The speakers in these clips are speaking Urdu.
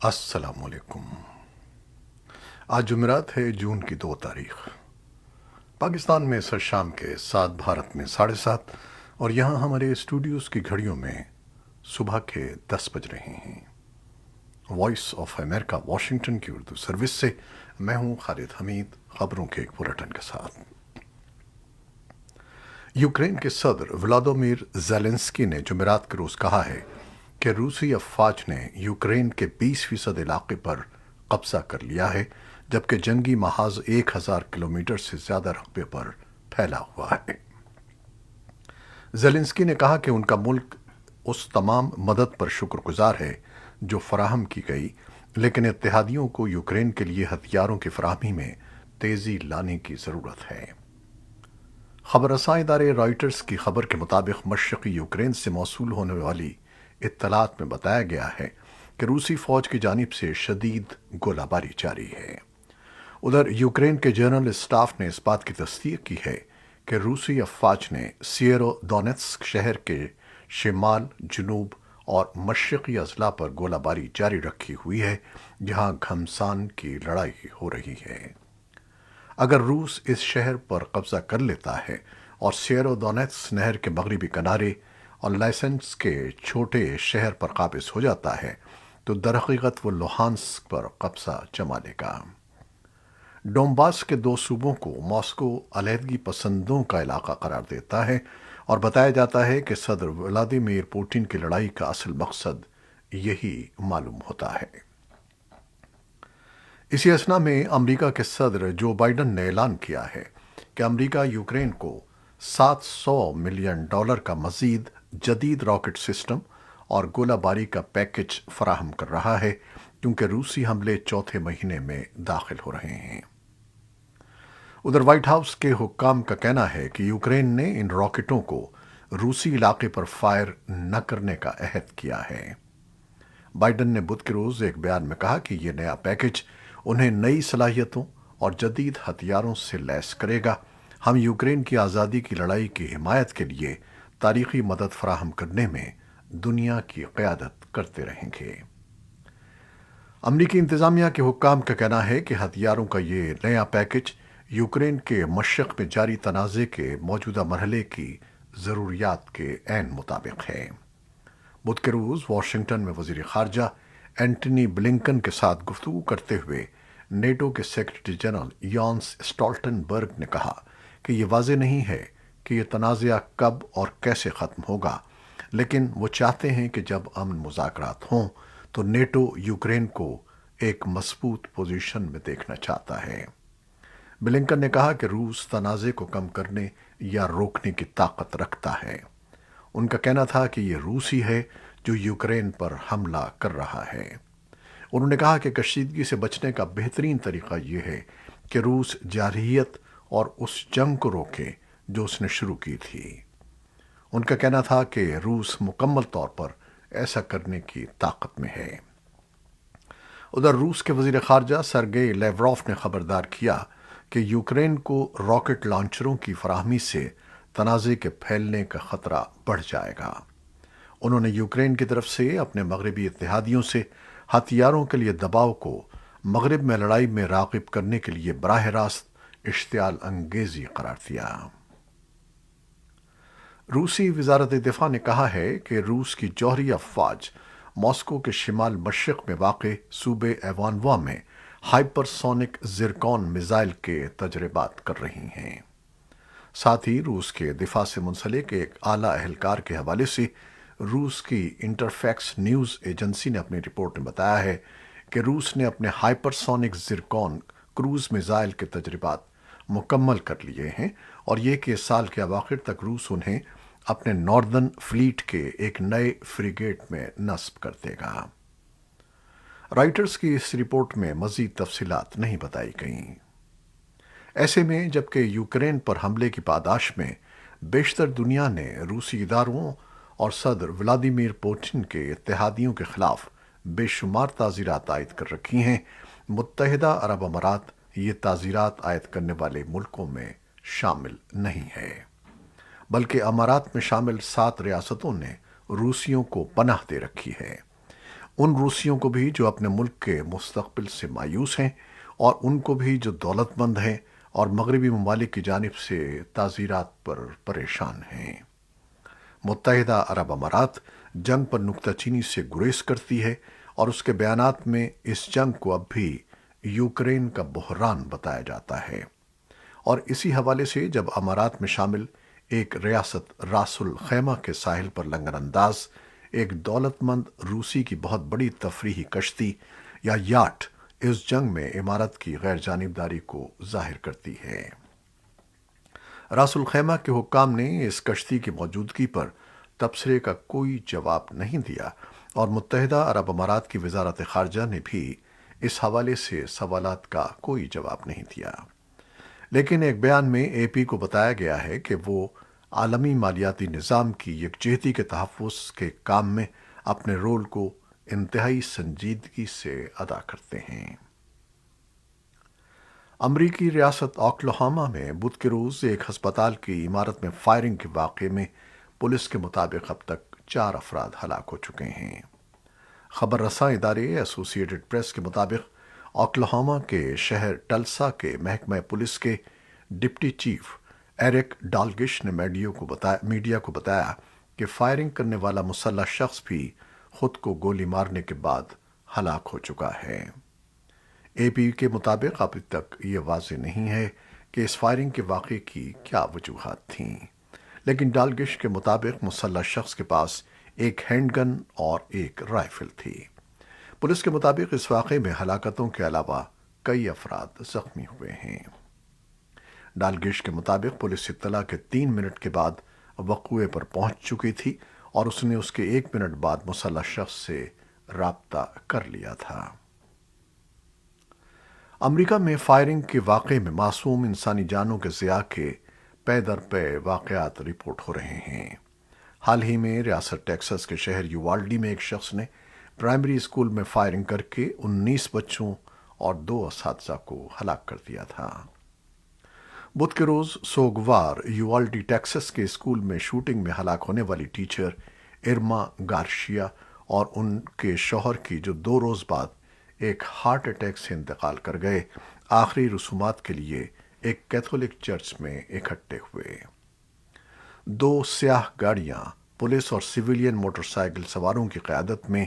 السلام علیکم۔ آج جمعرات ہے، جون کی 2 تاریخ۔ پاکستان میں سر شام کے 7، بھارت میں 7:30، اور یہاں ہمارے اسٹوڈیوز کی گھڑیوں میں صبح کے 10 بج رہے ہیں۔ وائس آف امریکہ واشنگٹن کی اردو سروس سے میں ہوں خالد حمید، خبروں کے ایک بلیٹن کے ساتھ۔ یوکرین کے صدر ولادیمیر زیلنسکی نے جمعرات کے روز کہا ہے کہ روسی افواج نے یوکرین کے 20% علاقے پر قبضہ کر لیا ہے، جبکہ جنگی محاذ 1000 کلومیٹر سے زیادہ رقبے پر پھیلا ہوا ہے۔ زیلنسکی نے کہا کہ ان کا ملک اس تمام مدد پر شکر گزار ہے جو فراہم کی گئی، لیکن اتحادیوں کو یوکرین کے لیے ہتھیاروں کی فراہمی میں تیزی لانے کی ضرورت ہے۔ خبر رساں ادارے رائٹرز کی خبر کے مطابق مشرقی یوکرین سے موصول ہونے والی اطلاعات میں بتایا گیا ہے کہ روسی فوج کی جانب سے شدید گولہ باری جاری ہے۔ ادھر یوکرین کے جنرل اسٹاف نے اس بات کی تصدیق کی ہے کہ روسی افواج نے سیورو دونیتسک شہر کے شمال، جنوب اور مشرقی اضلاع پر گولہ باری جاری رکھی ہوئی ہے، جہاں گھمسان کی لڑائی ہو رہی ہے۔ اگر روس اس شہر پر قبضہ کر لیتا ہے اور سیورو دونیتس نہر کے مغربی کنارے اور لائسنس کے چھوٹے شہر پر قابض ہو جاتا ہے تو درحقیقت وہ لوہانسک پر قبضہ جما لے گا۔ ڈونباس کے 2 صوبوں کو ماسکو علیحدگی پسندوں کا علاقہ قرار دیتا ہے اور بتایا جاتا ہے کہ صدر ولادیمیر پوٹن کی لڑائی کا اصل مقصد یہی معلوم ہوتا ہے۔ اسی اثنا میں امریکہ کے صدر جو بائیڈن نے اعلان کیا ہے کہ امریکہ یوکرین کو $700 ملین کا مزید جدید راکٹ سسٹم اور گولہ باری کا پیکج فراہم کر رہا ہے، کیونکہ روسی حملے چوتھے مہینے میں داخل ہو رہے ہیں۔ ادھر وائٹ ہاؤس کے حکام کا کہنا ہے کہ یوکرین نے ان راکٹوں کو روسی علاقے پر فائر نہ کرنے کا عہد کیا ہے۔ بائیڈن نے بدھ کے روز ایک بیان میں کہا کہ یہ نیا پیکج انہیں نئی صلاحیتوں اور جدید ہتھیاروں سے لیس کرے گا۔ ہم یوکرین کی آزادی کی لڑائی کی حمایت کے لیے تاریخی مدد فراہم کرنے میں دنیا کی قیادت کرتے رہیں گے۔ امریکی انتظامیہ کے حکام کا کہنا ہے کہ ہتھیاروں کا یہ نیا پیکج یوکرین کے مشرق میں جاری تنازع کے موجودہ مرحلے کی ضروریات کے عین مطابق ہے۔ بدھ کے روز واشنگٹن میں وزیر خارجہ اینٹنی بلنکن کے ساتھ گفتگو کرتے ہوئے نیٹو کے سیکرٹری جنرل یانس اسٹالٹنبرگ نے کہا کہ یہ واضح نہیں ہے کہ یہ تنازعہ کب اور کیسے ختم ہوگا، لیکن وہ چاہتے ہیں کہ جب امن مذاکرات ہوں تو نیٹو یوکرین کو ایک مضبوط پوزیشن میں دیکھنا چاہتا ہے۔ بلنکن نے کہا کہ روس تنازع کو کم کرنے یا روکنے کی طاقت رکھتا ہے۔ ان کا کہنا تھا کہ یہ روس ہی ہے جو یوکرین پر حملہ کر رہا ہے۔ انہوں نے کہا کہ کشیدگی سے بچنے کا بہترین طریقہ یہ ہے کہ روس جارحیت اور اس جنگ کو روکے جو اس نے شروع کی تھی۔ ان کا کہنا تھا کہ روس مکمل طور پر ایسا کرنے کی طاقت میں ہے۔ ادھر روس کے وزیر خارجہ سرگئی لیوروف نے خبردار کیا کہ یوکرین کو راکٹ لانچروں کی فراہمی سے تنازع کے پھیلنے کا خطرہ بڑھ جائے گا۔ انہوں نے یوکرین کی طرف سے اپنے مغربی اتحادیوں سے ہتھیاروں کے لیے دباؤ کو مغرب میں لڑائی میں راغب کرنے کے لیے براہ راست اشتعال انگیزی قرار دیا۔ روسی وزارت دفاع نے کہا ہے کہ روس کی جوہری افواج ماسکو کے شمال مشرق میں واقع صوبے ایوانوا میں ہائپر سونک زرکون میزائل کے تجربات کر رہی ہیں۔ ساتھ ہی روس کے دفاع سے منسلک ایک اعلیٰ اہلکار کے حوالے سے روس کی انٹرفیکس نیوز ایجنسی نے اپنی رپورٹ میں بتایا ہے کہ روس نے اپنے ہائپر سونک زرکون کروز میزائل کے تجربات مکمل کر لیے ہیں، اور یہ کہ اس سال کے اواخر تک روس انہیں اپنے ناردرن فلیٹ کے ایک نئے فریگیٹ میں نصب کر دے گا۔ رائٹرز کی اس رپورٹ میں مزید تفصیلات نہیں بتائی گئیں۔ ایسے میں جبکہ یوکرین پر حملے کی پاداش میں بیشتر دنیا نے روسی اداروں اور صدر ولادیمیر پوٹن کے اتحادیوں کے خلاف بے شمار تعزیرات عائد کر رکھی ہیں، متحدہ عرب امارات یہ تعزیرات عائد کرنے والے ملکوں میں شامل نہیں ہے، بلکہ امارات میں شامل 7 ریاستوں نے روسیوں کو پناہ دے رکھی ہے۔ ان روسیوں کو بھی جو اپنے ملک کے مستقبل سے مایوس ہیں، اور ان کو بھی جو دولت مند ہیں اور مغربی ممالک کی جانب سے تعزیرات پر پریشان ہیں۔ متحدہ عرب امارات جنگ پر نکتہ چینی سے گریز کرتی ہے اور اس کے بیانات میں اس جنگ کو اب بھی یوکرین کا بحران بتایا جاتا ہے، اور اسی حوالے سے جب امارات میں شامل ایک ریاست راس الخیمہ کے ساحل پر لنگر انداز ایک دولت مند روسی کی بہت بڑی تفریحی کشتی یا یاٹ اس جنگ میں امارت کی غیر جانبداری کو ظاہر کرتی ہے۔ راس الخیمہ کے حکام نے اس کشتی کی موجودگی پر تبصرے کا کوئی جواب نہیں دیا، اور متحدہ عرب امارات کی وزارت خارجہ نے بھی اس حوالے سے سوالات کا کوئی جواب نہیں دیا۔ لیکن ایک بیان میں اے پی کو بتایا گیا ہے کہ وہ عالمی مالیاتی نظام کی یکجہتی کے تحفظ کے کام میں اپنے رول کو انتہائی سنجیدگی سے ادا کرتے ہیں۔ امریکی ریاست اوکلاہوما میں بدھ کے روز ایک ہسپتال کی عمارت میں فائرنگ کے واقعے میں پولیس کے مطابق اب تک 4 افراد ہلاک ہو چکے ہیں۔ خبر رساں ادارے ایسوسی ایٹڈ پریس کے مطابق اوکلاہوما کے شہر ٹلسا کے محکمہ پولیس کے ڈپٹی چیف ایرک ڈالگش نے میڈیا کو بتایا کہ فائرنگ کرنے والا مسلح شخص بھی خود کو گولی مارنے کے بعد ہلاک ہو چکا ہے۔ اے پی کے مطابق ابھی تک یہ واضح نہیں ہے کہ اس فائرنگ کے واقعے کی کیا وجوہات تھیں، لیکن ڈالگش کے مطابق مسلح شخص کے پاس ایک ہینڈ گن اور ایک رائفل تھی۔ پولیس کے مطابق اس واقعے میں ہلاکتوں کے علاوہ کئی افراد زخمی ہوئے ہیں۔ ڈالگش کے مطابق پولیس اطلاع کے 3 منٹ کے بعد وقوعے پر پہنچ چکی تھی، اور اس نے اس کے 1 منٹ بعد مسلح شخص سے رابطہ کر لیا تھا۔ امریکہ میں فائرنگ کے واقعے میں معصوم انسانی جانوں کے ضیاع کے پے در پے واقعات رپورٹ ہو رہے ہیں۔ حال ہی میں ریاست ٹیکساس کے شہر یووالڈی میں ایک شخص نے پرائمری اسکول میں فائرنگ کر کے 19 بچوں اور 2 اساتذہ کو ہلاک کر دیا تھا۔ بدھ کے روز سوگوار یووالڈی ٹیکساس کے اسکول میں شوٹنگ میں ہلاک ہونے والی ٹیچر ارما گارشیا اور ان کے شوہر کی جو 2 روز بعد ایک ہارٹ اٹیک سے انتقال کر گئے، آخری رسومات کے لیے ایک کیتھولک چرچ میں اکٹھے ہوئے۔ 2 سیاہ گاڑیاں پولیس اور سویلین موٹر سائیکل سواروں کی قیادت میں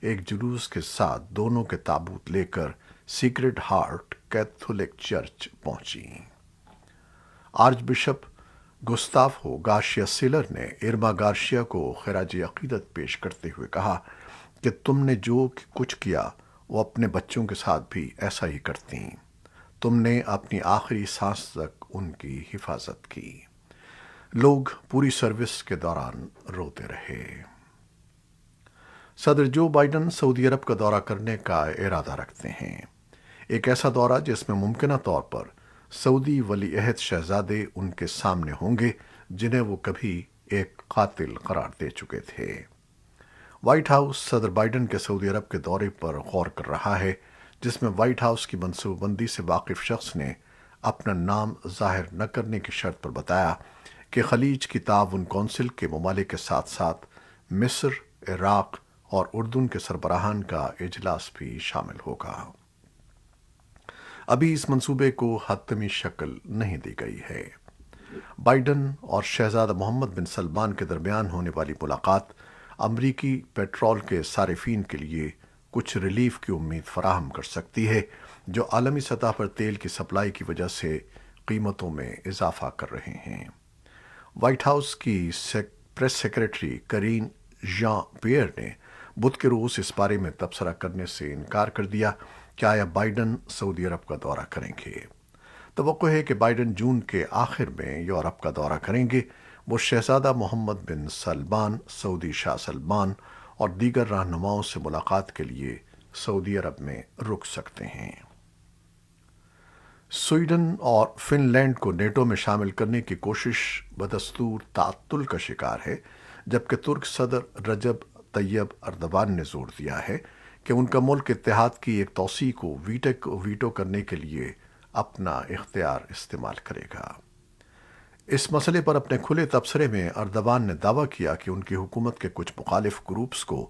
ایک جلوس کے ساتھ دونوں کے تابوت لے کر سیکرڈ ہارٹ کیتھولک چرچ پہنچیں۔ آرچ بشپ گستافو گارشیا سیلر نے ارما گارشیا کو خراج عقیدت پیش کرتے ہوئے کہا کہ تم نے جو کچھ کیا وہ اپنے بچوں کے ساتھ بھی ایسا ہی کرتی، تم نے اپنی آخری سانس تک ان کی حفاظت کی۔ لوگ پوری سروس کے دوران روتے رہے۔ صدر جو بائیڈن سعودی عرب کا دورہ کرنے کا ارادہ رکھتے ہیں، ایک ایسا دورہ جس میں ممکنہ طور پر سعودی ولی عہد شہزادے ان کے سامنے ہوں گے جنہیں وہ کبھی ایک قاتل قرار دے چکے تھے۔ وائٹ ہاؤس صدر بائیڈن کے سعودی عرب کے دورے پر غور کر رہا ہے، جس میں وائٹ ہاؤس کی منصوبہ بندی سے واقف شخص نے اپنا نام ظاہر نہ کرنے کی شرط پر بتایا کہ خلیج کی تعاون کونسل کے ممالک کے ساتھ ساتھ مصر، عراق اور اردن کے سربراہان کا اجلاس بھی شامل ہوگا۔ ابھی اس منصوبے کو حتمی شکل نہیں دی گئی ہے۔ بائیڈن اور شہزادہ محمد بن سلمان کے درمیان ہونے والی ملاقات امریکی پیٹرول کے صارفین کے لیے کچھ ریلیف کی امید فراہم کر سکتی ہے، جو عالمی سطح پر تیل کی سپلائی کی وجہ سے قیمتوں میں اضافہ کر رہے ہیں۔ وائٹ ہاؤس کی پریس سیکریٹری کرین ژان پیئر نے بدھ کے روز اس بارے میں تبصرہ کرنے سے انکار کر دیا کہ آیا بائیڈن سعودی عرب کا دورہ کریں گے۔ توقع ہے کہ بائیڈن جون کے آخر میں یورپ کا دورہ کریں گے۔ وہ شہزادہ محمد بن سلمان، سعودی شاہ سلمان اور دیگر رہنماؤں سے ملاقات کے لیے سعودی عرب میں رک سکتے ہیں۔ سویڈن اور فن لینڈ کو نیٹو میں شامل کرنے کی کوشش بدستور تعطل کا شکار ہے، جبکہ ترک صدر رجب طیب اردوان نے زور دیا ہے کہ ان کا ملک اتحاد کی ایک توسیع کو ویٹو کرنے کے لیے اپنا اختیار استعمال کرے گا۔ اس مسئلے پر اپنے کھلے تبصرے میں اردوان نے دعویٰ کیا کہ ان کی حکومت کے کچھ مخالف گروپس کو